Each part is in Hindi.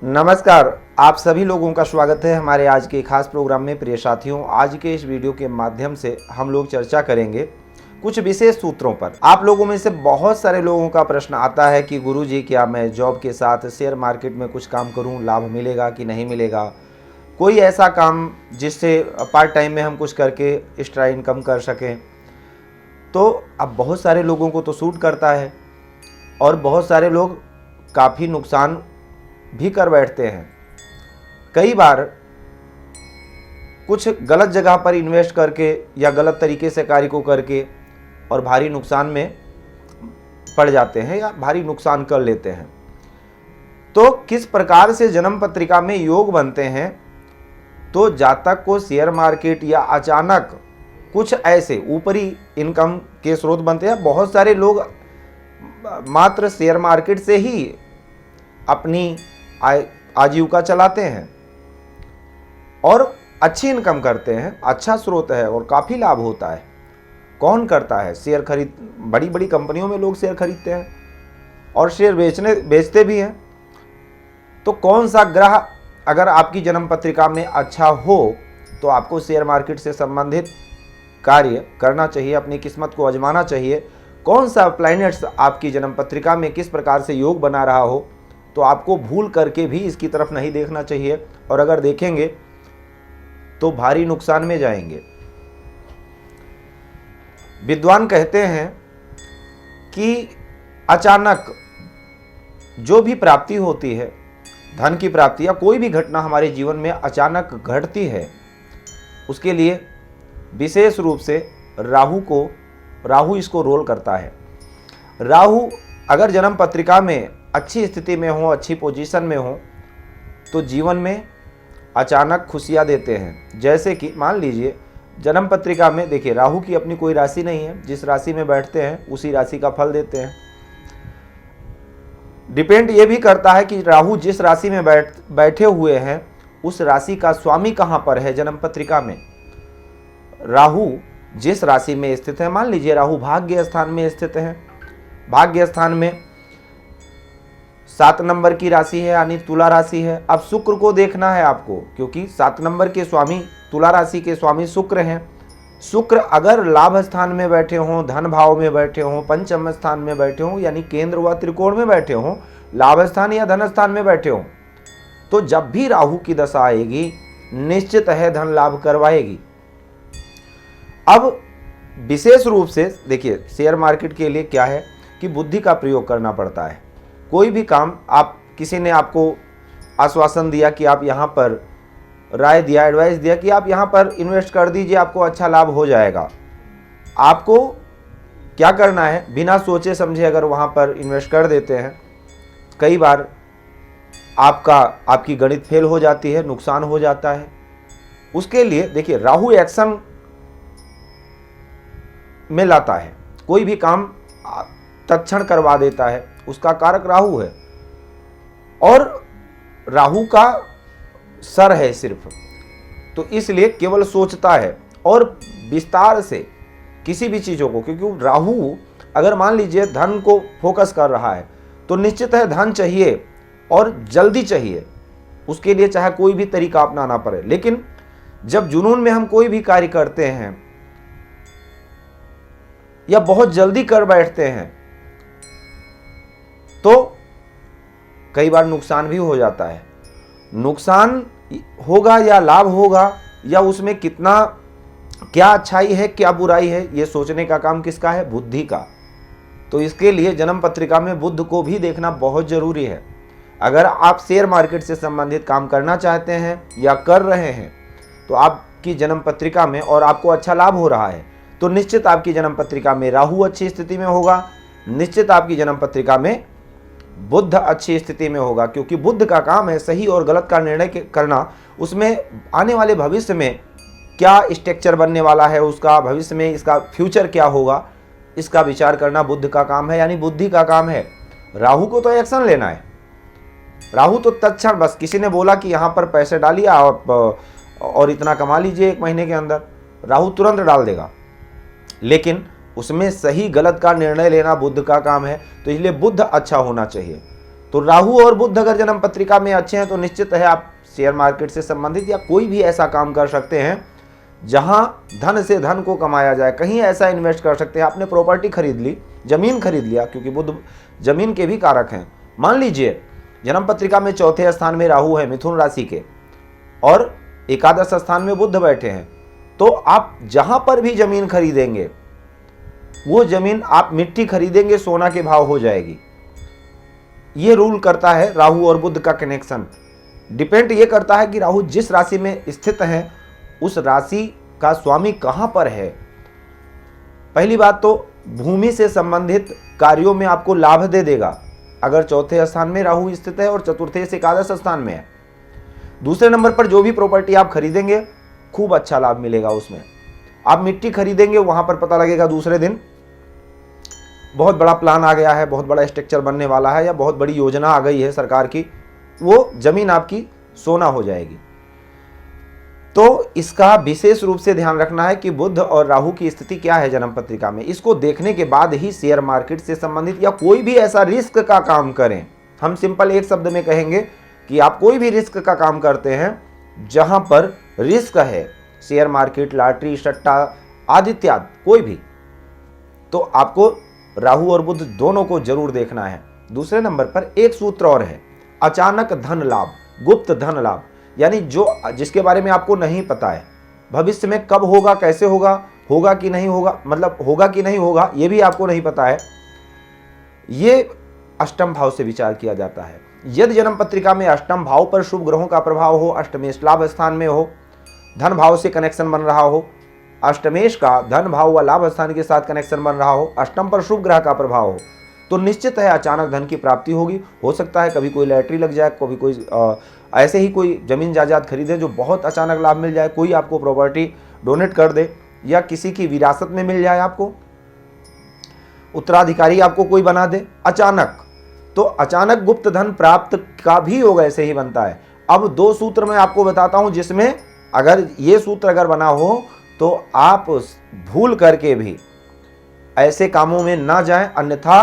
नमस्कार, आप सभी लोगों का स्वागत है हमारे आज के खास प्रोग्राम में। प्रिय साथियों, आज के इस वीडियो के माध्यम से हम लोग चर्चा करेंगे कुछ विशेष सूत्रों पर। आप लोगों में से बहुत सारे लोगों का प्रश्न आता है कि गुरुजी, क्या मैं जॉब के साथ शेयर मार्केट में कुछ काम करूं, लाभ मिलेगा कि नहीं मिलेगा? कोई ऐसा काम जिससे पार्ट टाइम में हम कुछ करके एक्स्ट्रा इनकम कर सकें। तो अब बहुत सारे लोगों को तो सूट करता है और बहुत सारे लोग काफ़ी नुकसान भी कर बैठते हैं। कई बार कुछ गलत जगह पर इन्वेस्ट करके या गलत तरीके से कार्य को करके और भारी नुकसान में पड़ जाते हैं या भारी नुकसान कर लेते हैं। तो किस प्रकार से जन्म पत्रिका में योग बनते हैं? तो जातक को शेयर मार्केट या अचानक कुछ ऐसे ऊपरी इनकम के स्रोत बनते हैं। बहुत सारे लोग मात्र शेयर मार्केट से ही अपनी आजीविका चलाते हैं और अच्छी इनकम करते हैं, अच्छा स्रोत है और काफ़ी लाभ होता है। कौन करता है? शेयर खरीद, बड़ी बड़ी कंपनियों में लोग शेयर खरीदते हैं और शेयर बेचते भी हैं। तो कौन सा ग्रह अगर आपकी जन्म पत्रिका में अच्छा हो तो आपको शेयर मार्केट से संबंधित कार्य करना चाहिए, अपनी किस्मत को आजमाना चाहिए। कौन सा प्लैनेट्स आपकी जन्म पत्रिका में किस प्रकार से योग बना रहा हो, तो आपको भूल करके भी इसकी तरफ नहीं देखना चाहिए, और अगर देखेंगे तो भारी नुकसान में जाएंगे। विद्वान कहते हैं कि अचानक जो भी प्राप्ति होती है, धन की प्राप्ति या कोई भी घटना हमारे जीवन में अचानक घटती है, उसके लिए विशेष रूप से राहु इसको रोल करता है। राहु अगर जन्म पत्रिका में अच्छी स्थिति में हो, अच्छी पोजीशन में हो, तो जीवन में अचानक खुशियां देते हैं। जैसे कि मान लीजिए जन्म पत्रिका में देखिए, राहु की अपनी कोई राशि नहीं है, जिस राशि में बैठते हैं उसी राशि का फल देते हैं। डिपेंड ये भी करता है कि राहु जिस राशि में बैठे हुए हैं उस राशि का स्वामी कहां पर है जन्म पत्रिका में। राहु जिस राशि में स्थित है, मान लीजिए राहु भाग्य स्थान में स्थित है, भाग्य स्थान में 7 नंबर की राशि है यानी तुला राशि है। अब शुक्र को देखना है आपको, क्योंकि 7 नंबर के स्वामी, तुला राशि के स्वामी शुक्र हैं। शुक्र अगर लाभ स्थान में बैठे हों, धन भाव में बैठे हों, पंचम स्थान में बैठे हों यानी केंद्र व त्रिकोण में बैठे हों, लाभ स्थान या धन स्थान में बैठे हों, तो जब भी राहु की दशा आएगी निश्चित है धन लाभ करवाएगी। अब विशेष रूप से देखिए, शेयर मार्केट के लिए क्या है कि बुद्धि का प्रयोग करना पड़ता है। कोई भी काम, आप किसी ने आपको आश्वासन दिया कि आप यहाँ पर, राय दिया, एडवाइस दिया कि आप यहाँ पर इन्वेस्ट कर दीजिए, आपको अच्छा लाभ हो जाएगा। आपको क्या करना है? बिना सोचे समझे अगर वहाँ पर इन्वेस्ट कर देते हैं, कई बार आपकी गणित फेल हो जाती है, नुकसान हो जाता है। उसके लिए देखिए, राहु एक्शन में लाता है, कोई भी काम तत्क्षण करवा देता है, उसका कारक राहु है और राहु का सर है सिर्फ, तो इसलिए केवल सोचता है और विस्तार से किसी भी चीज़ों को, क्योंकि राहु अगर मान लीजिए धन को फोकस कर रहा है तो निश्चित है धन चाहिए और जल्दी चाहिए, उसके लिए चाहे कोई भी तरीका अपनाना पड़े। लेकिन जब जुनून में हम कोई भी कार्य करते हैं या बहुत जल्दी कर बैठते हैं तो कई बार नुकसान भी हो जाता है। नुकसान होगा या लाभ होगा, या उसमें कितना, क्या अच्छाई है क्या बुराई है, ये सोचने का काम किसका है? बुद्धि का। तो इसके लिए जन्म पत्रिका में बुध को भी देखना बहुत जरूरी है। अगर आप शेयर मार्केट से संबंधित काम करना चाहते हैं या कर रहे हैं तो आपकी जन्म पत्रिका में, और आपको अच्छा लाभ हो रहा है, तो निश्चित आपकी जन्म पत्रिका में राहु अच्छी स्थिति में होगा, निश्चित आपकी जन्म पत्रिका में बुध अच्छी स्थिति में होगा, क्योंकि बुध का काम है सही और गलत का निर्णय करना। उसमें आने वाले भविष्य में क्या स्ट्रक्चर बनने वाला है, उसका भविष्य में इसका फ्यूचर क्या होगा, इसका विचार करना बुध का काम है, यानी बुद्धि का काम है। राहु को तो एक्शन लेना है, राहु तो तत्क्षण, बस किसी ने बोला कि यहाँ पर पैसे डालिए आप और इतना कमा लीजिए 1 महीने के अंदर, राहु तुरंत डाल देगा। लेकिन उसमें सही गलत का निर्णय लेना बुध का काम है, तो इसलिए बुध अच्छा होना चाहिए। तो तो राहु और बुध अगर जन्म पत्रिका में अच्छे हैं तो निश्चित है आप शेयर मार्केट से संबंधित या कोई भी ऐसा काम कर सकते हैं जहां धन से धन को कमाया जाए। कहीं ऐसा इन्वेस्ट कर सकते हैं, आपने प्रॉपर्टी खरीद ली, जमीन खरीद लिया, क्योंकि बुध जमीन के भी कारक हैं। मान लीजिए जन्म पत्रिका में चौथे स्थान में राहु है मिथुन राशि के और एकादश स्थान में बुध बैठे हैं, तो आप जहां पर भी जमीन खरीदेंगे वो जमीन आप मिट्टी खरीदेंगे सोना के भाव हो जाएगी। ये रूल करता है राहु और बुध का कनेक्शन। डिपेंड ये करता है कि राहु जिस राशि में स्थित है उस राशि का स्वामी कहां पर है। पहली बात तो भूमि से संबंधित कार्यों में आपको लाभ दे देगा अगर चौथे स्थान में राहु स्थित है और चतुर्थ से एकादश स्थान में है। दूसरे नंबर पर जो भी प्रॉपर्टी आप खरीदेंगे खूब अच्छा लाभ मिलेगा उसमें। आप मिट्टी खरीदेंगे वहां पर पता लगेगा दूसरे दिन बहुत बड़ा प्लान आ गया है, बहुत बड़ा स्ट्रक्चर बनने वाला है या बहुत बड़ी योजना आ गई है सरकार की, वो जमीन आपकी सोना हो जाएगी। तो इसका विशेष रूप से ध्यान रखना है कि बुध और राहु की स्थिति क्या है जन्म पत्रिका में। इसको देखने के बाद ही शेयर मार्केट से संबंधित या कोई भी ऐसा रिस्क का काम करें। हम सिंपल एक शब्द में कहेंगे कि आप कोई भी रिस्क का काम करते हैं जहां पर रिस्क है, शेयर मार्केट, लॉटरी, सट्टा आदि इत्यादि कोई भी, तो आपको राहु और बुध दोनों को जरूर देखना है। दूसरे नंबर पर एक सूत्र और है, अचानक धन लाभ, गुप्त धन लाभ, यानी जो जिसके बारे में आपको नहीं पता है, भविष्य में कब होगा, कैसे होगा, होगा कि नहीं होगा, मतलब होगा कि नहीं होगा ये भी आपको नहीं पता है। ये अष्टम भाव से विचार किया जाता है। यदि जन्म पत्रिका में अष्टम भाव पर शुभ ग्रहों का प्रभाव हो, अष्टमेश लाभ स्थान में हो, धन भाव से कनेक्शन बन रहा हो, अष्टमेश का धन भाव व लाभ स्थान के साथ कनेक्शन बन रहा हो, अष्टम पर शुभ ग्रह का प्रभाव हो, तो निश्चित है अचानक धन की प्राप्ति होगी। हो सकता है कभी कोई लॉटरी लग जाए, कभी कोई ऐसे ही कोई जमीन जायदाद खरीदे जो बहुत अचानक लाभ मिल जाए, कोई आपको प्रॉपर्टी डोनेट कर दे या किसी की विरासत में मिल जाए, आपको उत्तराधिकारी आपको कोई बना दे अचानक, तो अचानक गुप्त धन प्राप्त का भी योग ऐसे ही बनता है। अब दो सूत्र मैं आपको बताता हूं जिसमें अगर ये सूत्र अगर बना हो तो आप भूल करके भी ऐसे कामों में ना जाएं, अन्यथा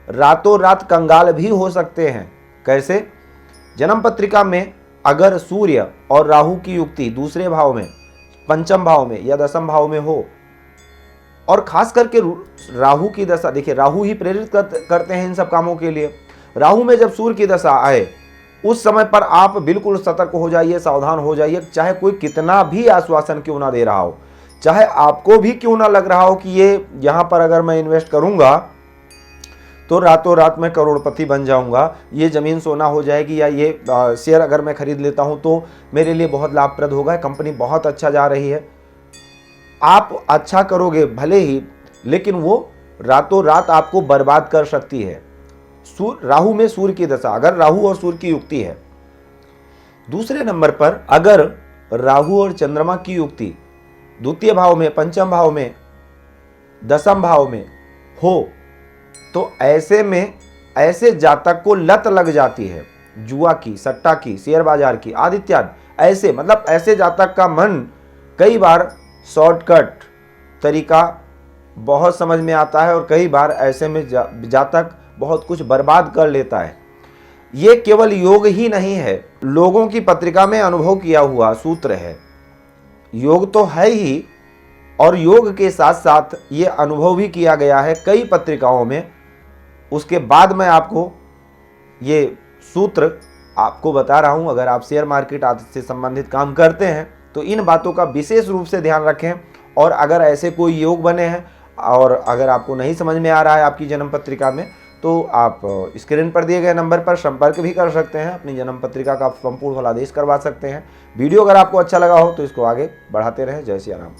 रातों रात कंगाल भी हो सकते हैं। कैसे? जन्म पत्रिका में अगर सूर्य और राहु की युक्ति दूसरे भाव में, पंचम भाव में या दसम भाव में हो, और खास करके राहु की दशा, देखिए राहु ही प्रेरित करते हैं इन सब कामों के लिए। राहु में जब सूर्य की दशा आए उस समय पर आप बिल्कुल सतर्क हो जाइए, सावधान हो जाइए। चाहे कोई कितना भी आश्वासन क्यों ना दे रहा हो, चाहे आपको भी क्यों ना लग रहा हो कि ये यहाँ पर अगर मैं इन्वेस्ट करूंगा तो रातों रात मैं करोड़पति बन जाऊंगा, ये जमीन सोना हो जाएगी, या ये शेयर अगर मैं खरीद लेता हूं तो मेरे लिए बहुत लाभप्रद होगा, कंपनी बहुत अच्छा जा रही है। आप अच्छा करोगे भले ही, लेकिन वो रातों रात आपको बर्बाद कर सकती है। राहु में सूर्य की दशा, अगर राहु और सूर्य की युक्ति है। दूसरे नंबर पर अगर राहु और चंद्रमा की युक्ति द्वितीय भाव में, पंचम भाव में, दसम भाव में हो, तो ऐसे में ऐसे जातक को लत लग जाती है जुआ की, सट्टा की, शेयर बाजार की आदि इत्यादि। ऐसे मतलब ऐसे जातक का मन कई बार शॉर्टकट तरीका बहुत समझ में आता है और कई बार ऐसे में जातक बहुत कुछ बर्बाद कर लेता है। ये केवल योग ही नहीं है, लोगों की पत्रिका में अनुभव किया हुआ सूत्र है। योग तो है ही, और योग के साथ साथ ये अनुभव भी किया गया है कई पत्रिकाओं में। उसके बाद मैं आपको ये सूत्र आपको बता रहा हूं। अगर आप शेयर मार्केट आदि से संबंधित काम करते हैं तो इन बातों का विशेष रूप से ध्यान रखें। और अगर ऐसे कोई योग बने हैं और अगर आपको नहीं समझ में आ रहा है आपकी जन्म पत्रिका में, तो आप स्क्रीन पर दिए गए नंबर पर संपर्क भी कर सकते हैं, अपनी जन्म पत्रिका का संपूर्ण फलादेश करवा सकते हैं। वीडियो अगर आपको अच्छा लगा हो तो इसको आगे बढ़ाते रहें। जय सिया राम।